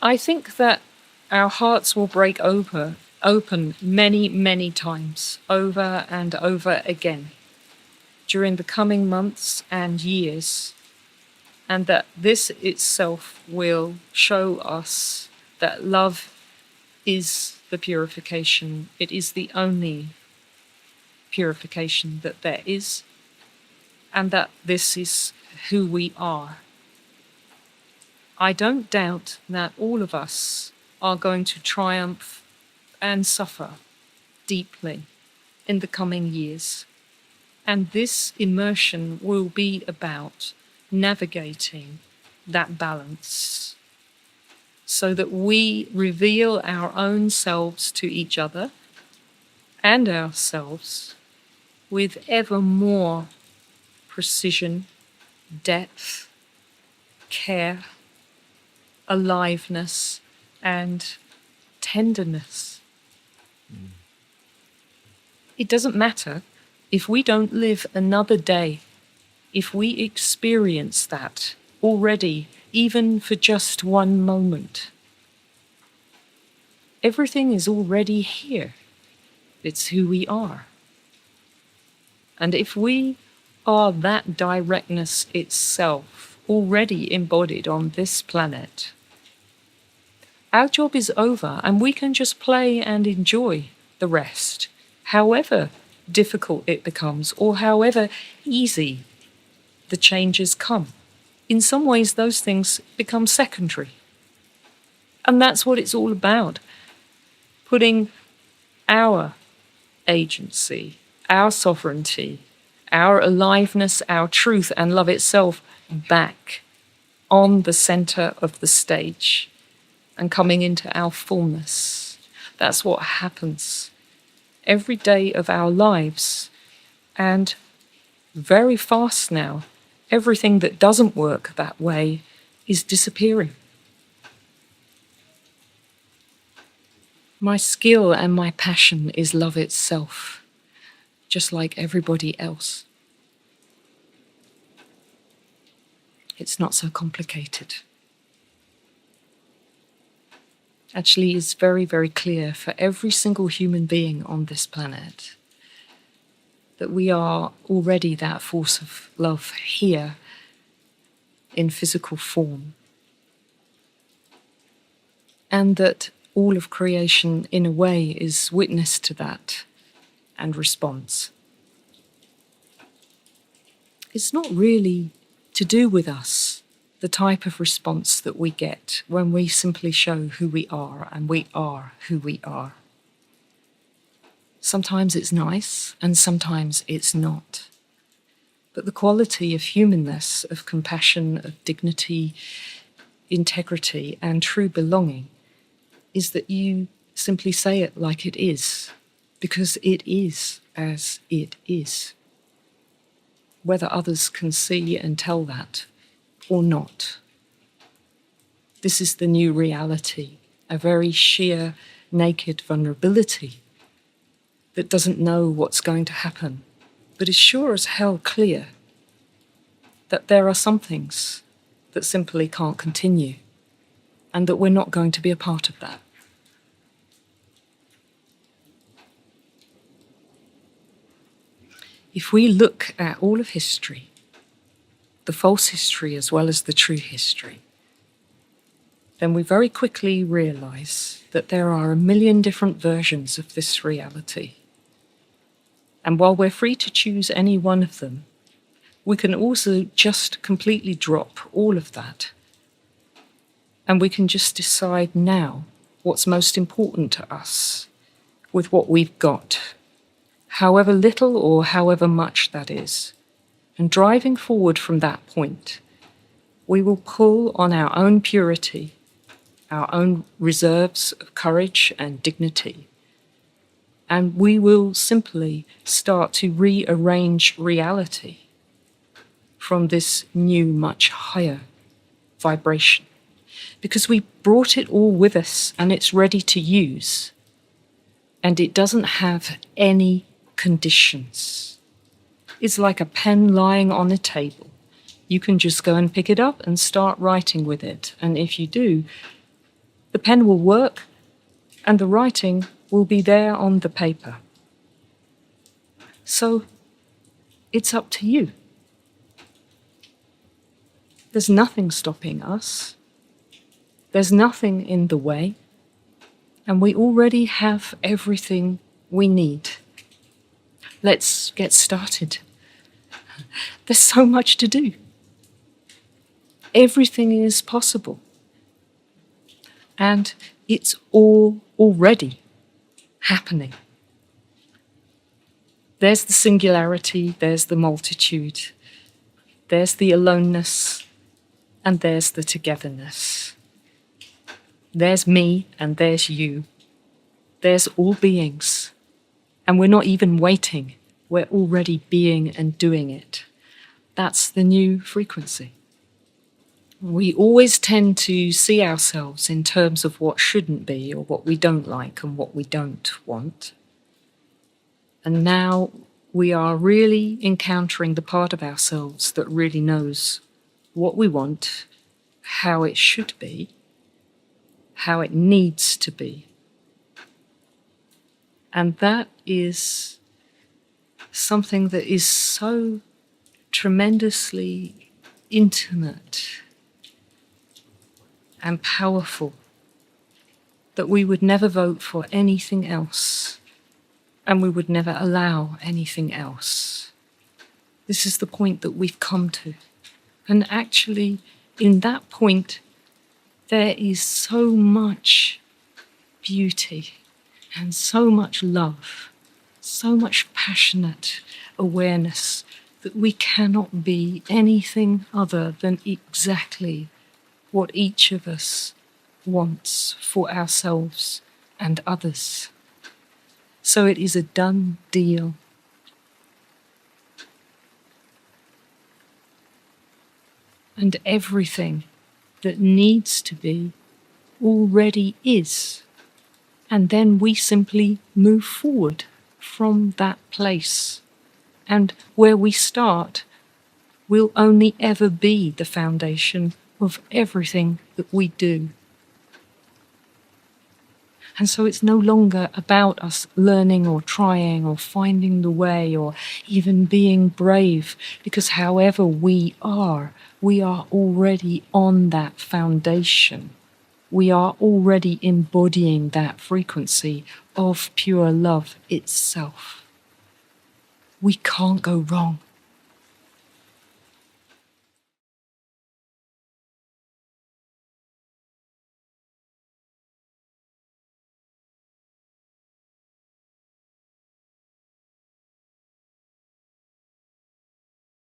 I think that our hearts will break open many, many times, over and over again, during the coming months and years, and that this itself will show us that love is the purification. It is the only purification that there is, and that this is who we are. I don't doubt that all of us are going to triumph and suffer deeply in the coming years. And this immersion will be about navigating that balance so that we reveal our own selves to each other and ourselves with ever more precision, depth, care, aliveness, and tenderness. It doesn't matter if we don't live another day, if we experience that already, even for just one moment. Everything is already here. It's who we are. And if we are that directness itself, already embodied on this planet, our job is over and we can just play and enjoy the rest, however difficult it becomes or however easy the changes come. In some ways, those things become secondary. And that's what it's all about. Putting our agency, our sovereignty, our aliveness, our truth and love itself back on the center of the stage and coming into our fullness. That's what happens every day of our lives. And very fast now, everything that doesn't work that way is disappearing. My skill and my passion is love itself, just like everybody else. It's not so complicated. Actually, it's very, very clear for every single human being on this planet that we are already that force of love here in physical form. And that all of creation, in a way, is witness to that and response. It's not really to do with us, the type of response that we get when we simply show who we are and we are who we are. Sometimes it's nice and sometimes it's not. But the quality of humanness, of compassion, of dignity, integrity, and true belonging is that you simply say it like it is, because it is as it is. Whether others can see and tell that or not. This is the new reality, a very sheer, naked vulnerability that doesn't know what's going to happen, but is sure as hell clear that there are some things that simply can't continue and that we're not going to be a part of that. If we look at all of history, the false history as well as the true history, then we very quickly realize that there are a million different versions of this reality. And while we're free to choose any one of them, we can also just completely drop all of that. And we can just decide now what's most important to us with what we've got, however little or however much that is. And driving forward from that point, we will pull on our own purity, our own reserves of courage and dignity, and we will simply start to rearrange reality from this new, much higher vibration. Because we brought it all with us and it's ready to use, and it doesn't have any conditions. It's like a pen lying on a table. You can just go and pick it up and start writing with it. And if you do, The pen will work and the writing will be there on the paper. So it's up to you. There's nothing stopping us. There's nothing in the way. And we already have everything we need. Let's get started. There's so much to do. Everything is possible. And it's all already happening. There's the singularity, there's the multitude, there's the aloneness, and there's the togetherness. There's me and there's you. There's all beings. And we're not even waiting. We're already being and doing it. That's the new frequency. We always tend to see ourselves in terms of what shouldn't be or what we don't like and what we don't want. And now we are really encountering the part of ourselves that really knows what we want, how it should be, how it needs to be. And that is something that is so tremendously intimate and powerful that we would never vote for anything else, and we would never allow anything else. This is the point that we've come to. And actually, in that point, there is so much beauty and so much love, so much passionate awareness that we cannot be anything other than exactly what each of us wants for ourselves and others. So it is a done deal. And everything that needs to be already is. And then we simply move forward from that place. And where we start will only ever be the foundation of everything that we do. And so it's no longer about us learning or trying or finding the way or even being brave, because however we are already on that foundation. We are already embodying that frequency of pure love itself. We can't go wrong.